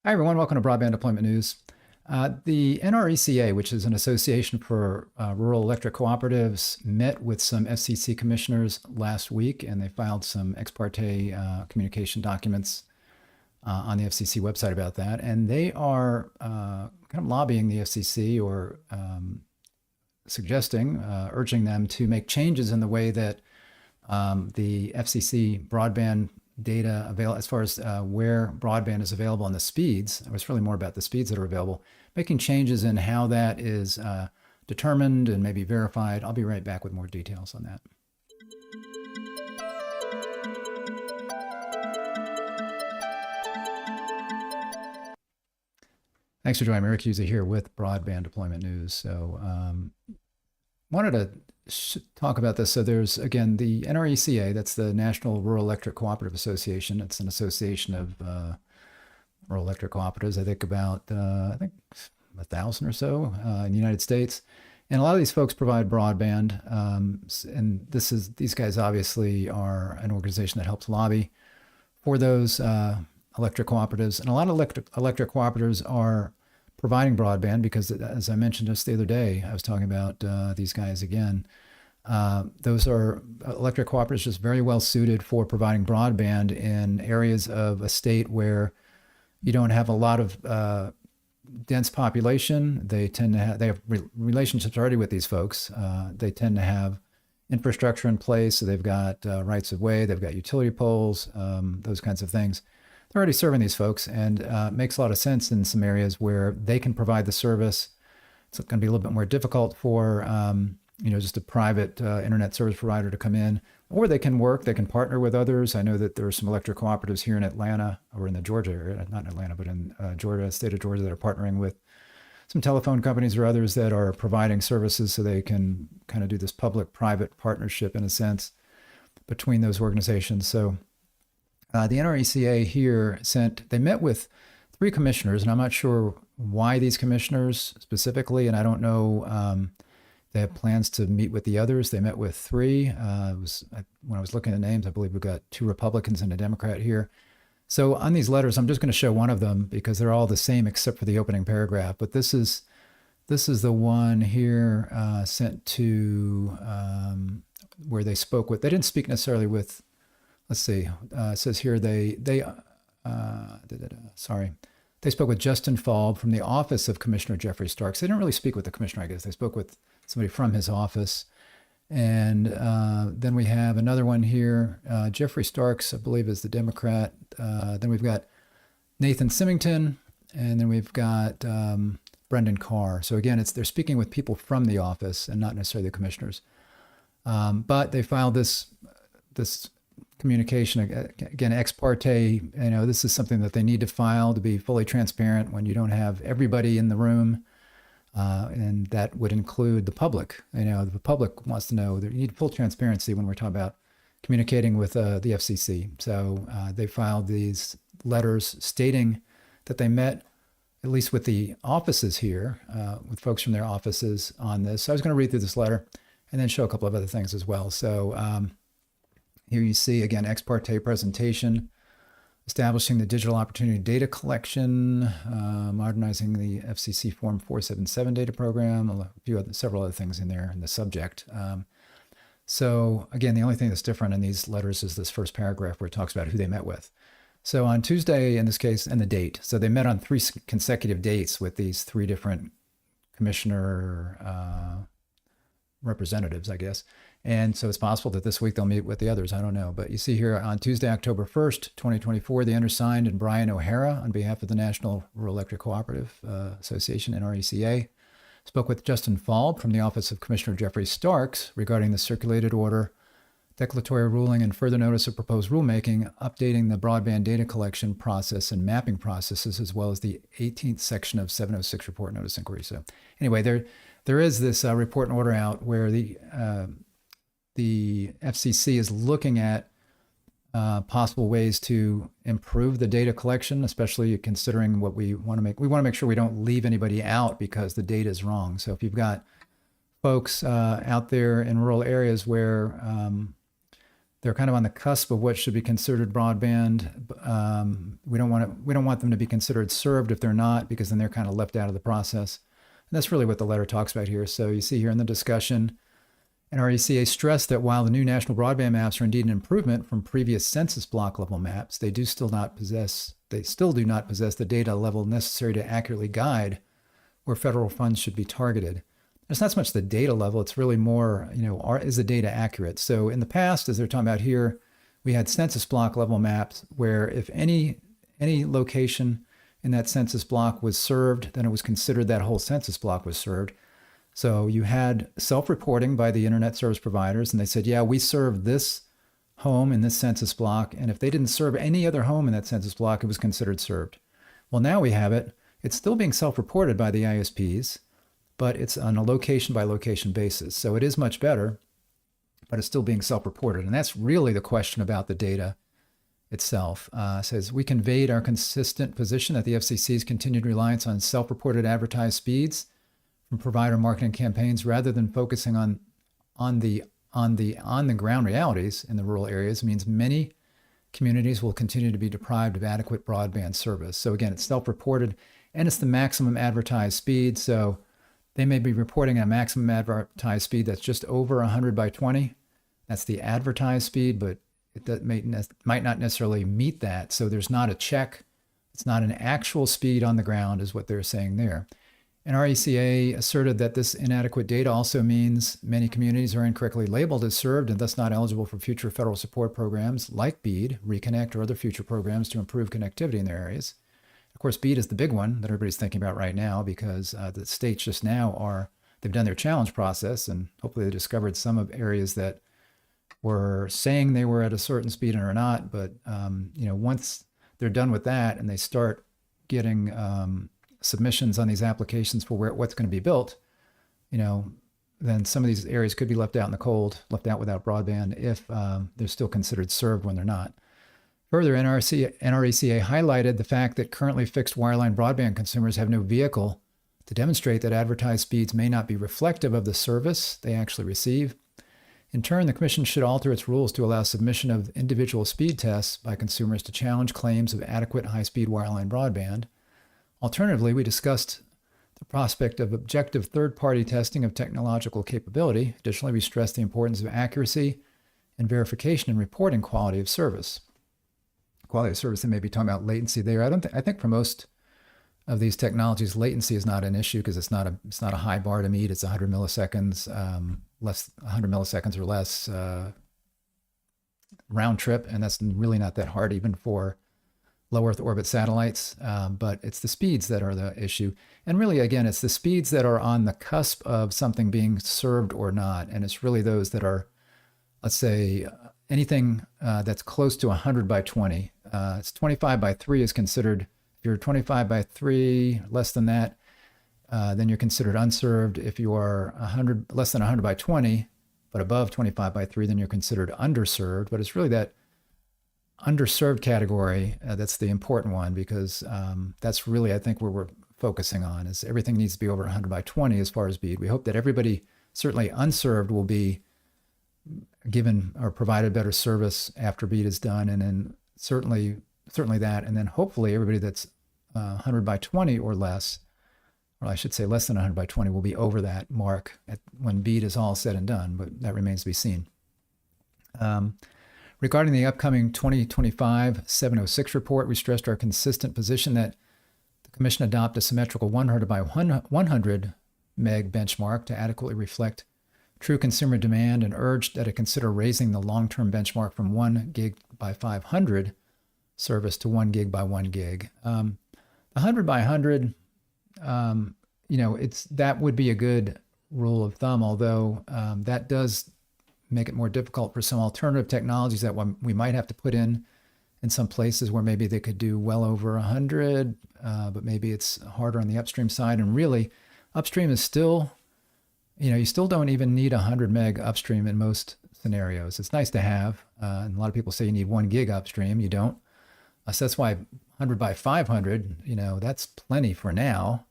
Hi, everyone. Welcome to Broadband Deployment News. The NRECA, which is an association for rural electric cooperatives, met with some FCC commissioners last week, and they filed some ex parte communication documents on the FCC website about that. And they are kind of lobbying the FCC or suggesting, urging them to make changes in the way that the FCC broadband data available as far as where broadband is available and the speeds. It's really more about the speeds that are available, making changes in how that is determined and maybe verified. I'll be right back with more details on that. Thanks for joining me. Rick Husey here with Broadband Deployment News. So wanted to talk about this. So there's, again, the NRECA, that's the National Rural Electric Cooperative Association. It's an association of rural electric cooperatives. I think about, 1,000 or so in the United States. And a lot of these folks provide broadband. And these guys obviously are an organization that helps lobby for those electric cooperatives. And a lot of electric cooperatives are providing broadband because, as I mentioned just the other day, I was talking about these guys again. Those are electric cooperatives just very well suited for providing broadband in areas of a state where you don't have a lot of dense population. They have relationships already with these folks. They tend to have infrastructure in place. So they've got rights of way, they've got utility poles, those kinds of things. They're already serving these folks, and it makes a lot of sense in some areas where they can provide the service. It's going to be a little bit more difficult for just a private internet service provider to come in, or they can partner with others. I know that there are some electric cooperatives here in Atlanta, or in the Georgia area, not in Atlanta, but in Georgia, state of Georgia, that are partnering with some telephone companies or others that are providing services, so they can kind of do this public-private partnership in a sense between those organizations. So the NRECA here they met with 3 commissioners, and I'm not sure why these commissioners specifically, and I don't know, they have plans to meet with the others. They met with 3. When I was looking at names, I believe we've got 2 Republicans and a Democrat here. So on these letters, I'm just going to show one of them because they're all the same except for the opening paragraph. But this is the one here sent to where they spoke with. They didn't speak necessarily with. Let's see. It says here they spoke with Justin Falb from the office of Commissioner Jeffrey Starks. They didn't really speak with the commissioner, I guess. They spoke with somebody from his office. And then we have another one here. Jeffrey Starks, I believe, is the Democrat. Then we've got Nathan Symington, and then we've got Brendan Carr. So again, they're speaking with people from the office and not necessarily the commissioners. But they filed this communication, again, ex parte. This is something that they need to file to be fully transparent when you don't have everybody in the room. And that would include the public. The public wants to know that you need full transparency when we're talking about communicating with the FCC. So they filed these letters stating that they met, at least with the offices here, with folks from their offices on this. So I was going to read through this letter and then show a couple of other things as well. So here you see, again, ex parte presentation, establishing the digital opportunity data collection, modernizing the FCC Form 477 data program, several other things in there in the subject. So again, the only thing that's different in these letters is this first paragraph where it talks about who they met with. So on Tuesday, in this case, and the date. So they met on 3 consecutive dates with these 3 different commissioner representatives, I guess. And so it's possible that this week they'll meet with the others. I don't know. But you see here on Tuesday, October 1st, 2024, the undersigned and Brian O'Hara, on behalf of the National Rural Electric Cooperative Association, NRECA, spoke with Justin Falb from the office of Commissioner Jeffrey Starks regarding the circulated order, declaratory ruling, and further notice of proposed rulemaking, updating the broadband data collection process and mapping processes, as well as the 18th section of 706 report notice inquiry. So anyway, there is this report and order out where the FCC is looking at possible ways to improve the data collection, especially considering what we want to make. We want to make sure we don't leave anybody out because the data is wrong. So if you've got folks out there in rural areas where They're kind of on the cusp of what should be considered broadband. We don't want them to be considered served if they're not, because then they're kind of left out of the process. And that's really what the letter talks about here. So you see here in the discussion, NRECA stressed that while the new national broadband maps are indeed an improvement from previous census block level maps, they still do not possess the data level necessary to accurately guide where federal funds should be targeted. It's not so much the data level, it's really more, is the data accurate? So in the past, as they're talking about here, we had census block level maps where if any location in that census block was served, then it was considered that whole census block was served. So you had self-reporting by the internet service providers, and they said, yeah, we serve this home in this census block, and if they didn't serve any other home in that census block, it was considered served. Well, now we have it. It's still being self-reported by the ISPs, but it's on a location-by-location basis. So it is much better, but it's still being self-reported. And that's really the question about the data itself. It says, we conveyed our consistent position that the FCC's continued reliance on self-reported advertised speeds from provider marketing campaigns rather than focusing on the on-the-ground realities in the rural areas means many communities will continue to be deprived of adequate broadband service. So again, it's self-reported, and it's the maximum advertised speed. So they may be reporting a maximum advertised speed that's just over 100 by 20. That's the advertised speed, but it might not necessarily meet that. So there's not a check. It's not an actual speed on the ground is what they're saying there. And NRECA asserted that this inadequate data also means many communities are incorrectly labeled as served and thus not eligible for future federal support programs like BEAD, Reconnect, or other future programs to improve connectivity in their areas. Of course, BEAD is the big one that everybody's thinking about right now because the states just now they've done their challenge process, and hopefully they discovered some of areas that were saying they were at a certain speed and are not. But, once they're done with that and they start getting submissions on these applications for what's going to be built, then some of these areas could be left out in the cold, left out without broadband if they're still considered served when they're not. Further, NRECA highlighted the fact that currently fixed wireline broadband consumers have no vehicle to demonstrate that advertised speeds may not be reflective of the service they actually receive. In turn, the Commission should alter its rules to allow submission of individual speed tests by consumers to challenge claims of adequate high-speed wireline broadband. Alternatively, we discussed the prospect of objective third-party testing of technological capability. Additionally, we stressed the importance of accuracy and verification in reporting quality of service. Quality of service, they may be talking about latency there. I think for most of these technologies, latency is not an issue because it's not a high bar to meet. It's 100 milliseconds, 100 milliseconds or less round trip, and that's really not that hard even for low Earth orbit satellites. But it's the speeds that are the issue, and really, again, it's the speeds that are on the cusp of something being served or not, and it's really those that are, let's say, anything that's close to 100 by 20. It's 25 by 3 is considered, if you're 25 by 3, less than that, then you're considered unserved. If you are less than 100 by 20, but above 25 by 3, then you're considered underserved. But it's really that underserved category that's the important one, because that's really, I think, where we're focusing on, is everything needs to be over 100 by 20 as far as BEAD. We hope that everybody, certainly unserved, will be given or provided better service after BEAD is done, and then certainly that, and then hopefully everybody that's 100 by 20 or less, or I should say less than 100 by 20, will be over that mark when BEAD is all said and done, but that remains to be seen. Regarding the upcoming 2025-706 report, we stressed our consistent position that the Commission adopt a symmetrical 100 by 100 meg benchmark to adequately reflect true consumer demand, and urged that it consider raising the long-term benchmark from 1 gig by 500 service to 1 gig by 1 gig. 100 by 100, that would be a good rule of thumb, although that does make it more difficult for some alternative technologies that we might have to put in some places where maybe they could do well over 100, but maybe it's harder on the upstream side. And really, upstream is still, you still don't even need 100 meg upstream in most scenarios. It's nice to have, and a lot of people say you need 1 gig upstream. You don't. So that's why 100 by 500, that's plenty for now.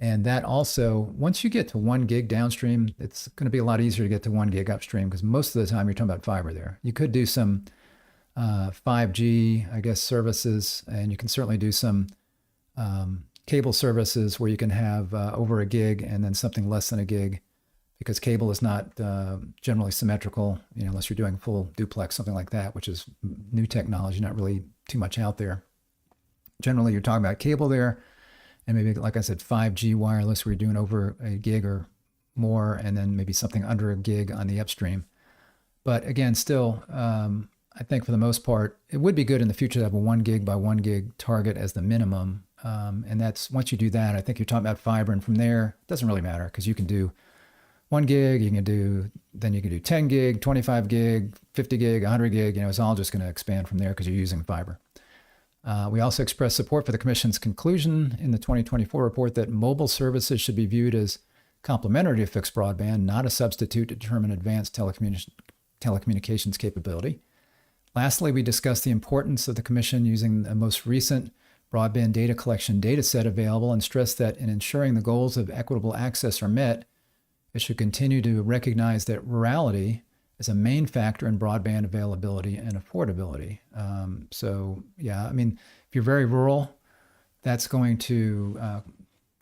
And that also, once you get to 1 gig downstream, it's going to be a lot easier to get to 1 gig upstream because most of the time you're talking about fiber there. You could do some 5G, I guess, services, and you can certainly do some cable services where you can have over a gig and then something less than a gig, because cable is not generally symmetrical, unless you're doing full duplex, something like that, which is new technology, not really too much out there. Generally, you're talking about cable there, and maybe, like I said, 5G wireless, where you're doing over a gig or more, and then maybe something under a gig on the upstream. But again, still, I think for the most part, it would be good in the future to have a 1 gig by 1 gig target as the minimum. And that's, once you do that, I think you're talking about fiber, and from there, it doesn't really matter, because you can do 1 gig, you can do 10 gig, 25 gig, 50 gig, 100 gig, it's all just going to expand from there because you're using fiber. We also expressed support for the Commission's conclusion in the 2024 report that mobile services should be viewed as complementary to fixed broadband, not a substitute to determine advanced telecommunications capability. Lastly, we discussed the importance of the Commission using the most recent broadband data collection data set available, and stressed that in ensuring the goals of equitable access are met, it should continue to recognize that rurality is a main factor in broadband availability and affordability. If you're very rural, that's going to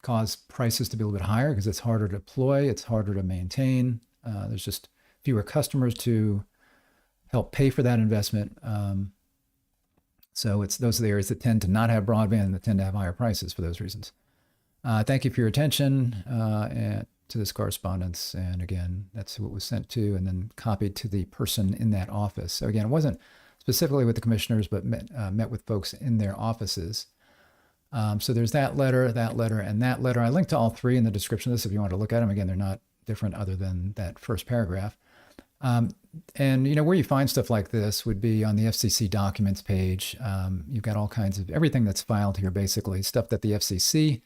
cause prices to be a little bit higher because it's harder to deploy, it's harder to maintain. There's just fewer customers to help pay for that investment. So those are the areas that tend to not have broadband and that tend to have higher prices for those reasons. Thank you for your attention to this correspondence. And again, that's what was sent to and then copied to the person in that office. So again, it wasn't specifically with the commissioners, but met with folks in their offices. So there's that letter, and that letter. I linked to all three in the description of this if you want to look at them. Again, they're not different other than that first paragraph. And where you find stuff like this would be on the FCC documents page. You've got all kinds of everything that's filed here, basically stuff that the FCC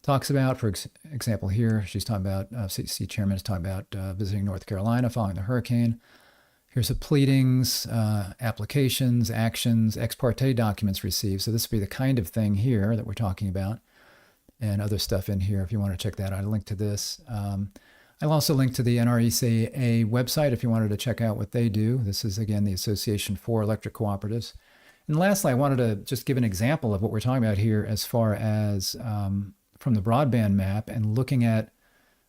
talks about. For example, here she's talking about FCC chairman is talking about visiting North Carolina following the hurricane. Here's the pleadings, applications, actions, ex parte documents received. So this would be the kind of thing here that we're talking about, and other stuff in here if you want to check that out. I'll link to this. I'll also link to the NRECA website if you wanted to check out what they do. This is, again, the Association for Electric Cooperatives. And lastly, I wanted to just give an example of what we're talking about here as far as from the broadband map and looking at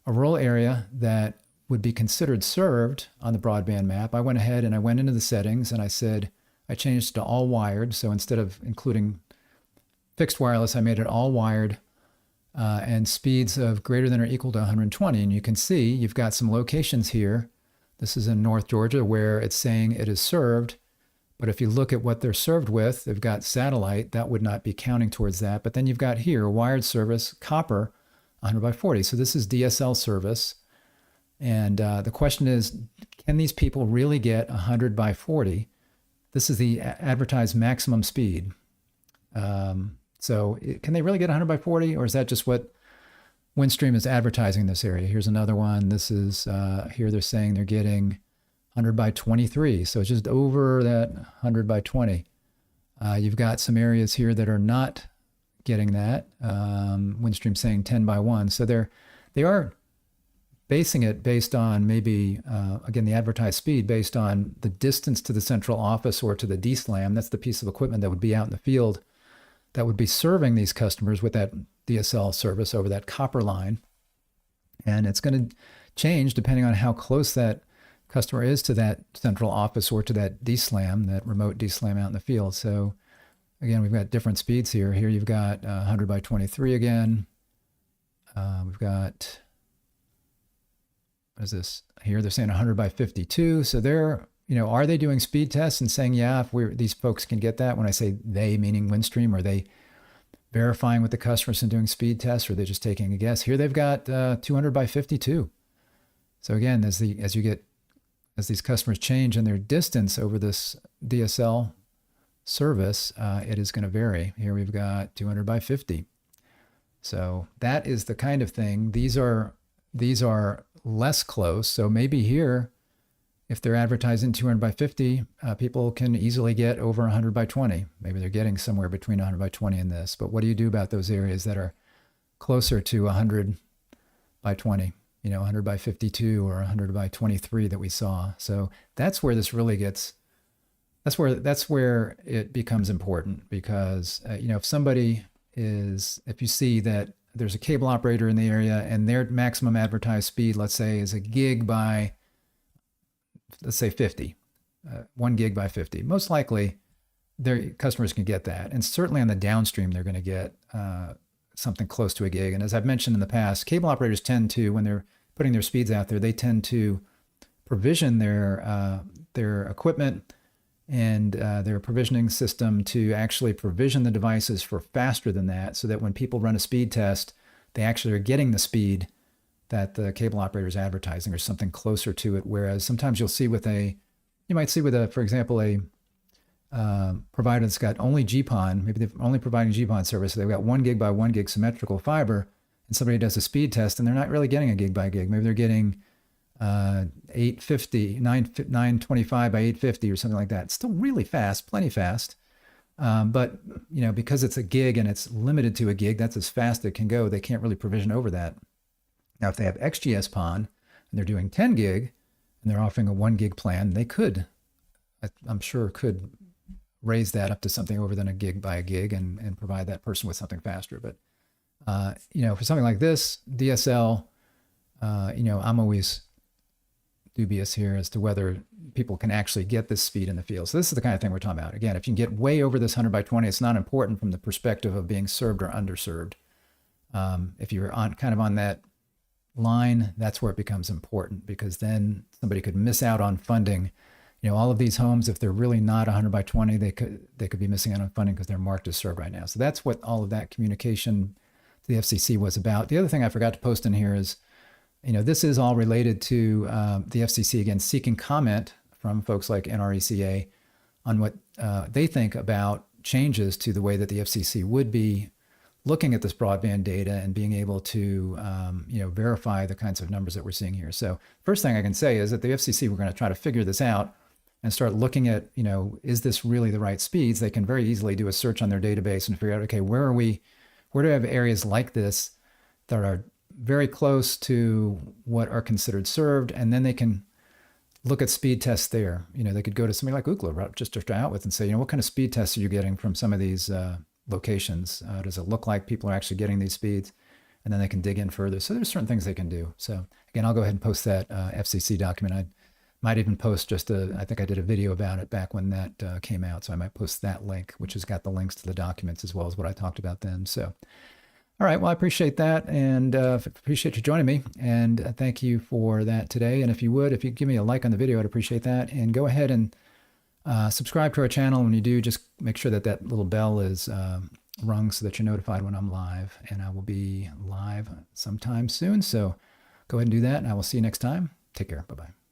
a rural area that would be considered served on the broadband map. I went ahead and I went into the settings and I said, I changed it to all wired. So instead of including fixed wireless, I made it all wired. And speeds of greater than or equal to 120. And you can see you've got some locations here. This is in North Georgia where it's saying it is served. But if you look at what they're served with, they've got satellite. That would not be counting towards that. But then you've got here wired service, copper, 100 by 40. So this is DSL service. And the question is, can these people really get 100 by 40? This is the advertised maximum speed. So can they really get 100 by 40, or is that just what Windstream is advertising in this area? Here's another one. This is, here they're saying they're getting 100 by 23. So it's just over that 100 by 20. You've got some areas here that are not getting that. Windstream saying 10 by 1. So they are basing it based on maybe, again, the advertised speed based on the distance to the central office or to the DSLAM. That's the piece of equipment that would be out in the field that would be serving these customers with that DSL service over that copper line. And it's going to change depending on how close that customer is to that central office or to that DSLAM, that remote DSLAM out in the field. So again, we've got different speeds here. Here you've got 100 by 23 again. We've got, what is this? Here they're saying 100 by 52. So they're, are they doing speed tests and saying, yeah, if these folks can get that? When I say they, meaning Windstream, are they verifying with the customers and doing speed tests, or are they just taking a guess? Here they've got 200 by 52. So again, as these customers change in their distance over this DSL service, it is going to vary. Here we've got 200 by 50. So that is the kind of thing. These are less close. So maybe here, if they're advertising 200 by 50, people can easily get over 100 by 20. Maybe they're getting somewhere between 100 by 20 and this. But what do you do about those areas that are closer to 100 by 20, 100 by 52 or 100 by 23 that we saw. So that's where this really gets, that's where it becomes important, because, if you see that there's a cable operator in the area and their maximum advertised speed, let's say, is a gig by, let's say 50, 1 gig by 50, most likely their customers can get that. And certainly on the downstream, they're going to get something close to a gig. And as I've mentioned in the past, cable operators tend to, when they're putting their speeds out there, they tend to provision their equipment and their provisioning system to actually provision the devices for faster than that, so that when people run a speed test, they actually are getting the speed that the cable operator is advertising or something closer to it. Whereas sometimes you might see with for example, a provider that's got only GPON, maybe they're only providing GPON service, so they've got 1 gig by 1 gig symmetrical fiber, and somebody does a speed test and they're not really getting a gig by gig. Maybe they're getting 925 by 850 or something like that. It's still really fast, plenty fast. But because it's a gig and it's limited to a gig, that's as fast as it can go. They can't really provision over that. Now, if they have XGS-PON and they're doing 10 gig and they're offering a 1 gig plan, they I'm sure could raise that up to something over than a gig by a gig and provide that person with something faster. But, for something like this, DSL, I'm always dubious here as to whether people can actually get this speed in the field. So this is the kind of thing we're talking about. Again, if you can get way over this 100 by 20, it's not important from the perspective of being served or underserved. If you're on that line, that's where it becomes important, because then somebody could miss out on funding. All of these homes, if they're really not 100 by 20, they could be missing out on funding because they're marked as served right now. So that's what all of that communication to the FCC was about. The other thing I forgot to post in here is, this is all related to the FCC, again, seeking comment from folks like NRECA on what they think about changes to the way that the FCC would be looking at this broadband data and being able to, verify the kinds of numbers that we're seeing here. So first thing I can say is that the FCC, we're going to try to figure this out and start looking at, is this really the right speeds? They can very easily do a search on their database and figure out, okay, where do we have areas like this that are very close to what are considered served, and then they can look at speed tests there. They could go to somebody like Ookla, just to start out with, and say, what kind of speed tests are you getting from some of these locations? Does it look like people are actually getting these speeds? And then they can dig in further. So there's certain things they can do. So again, I'll go ahead and post that FCC document. I might even post I think I did a video about it back when that came out. So I might post that link, which has got the links to the documents as well as what I talked about then. So all right, well, I appreciate that, and appreciate you joining me, and thank you for that today. And if you give me a like on the video, I'd appreciate that. And go ahead and subscribe to our channel. When you do, just make sure that little bell is rung so that you're notified when I'm live, and I will be live sometime soon. So go ahead and do that, and I will see you next time. Take care. Bye-bye.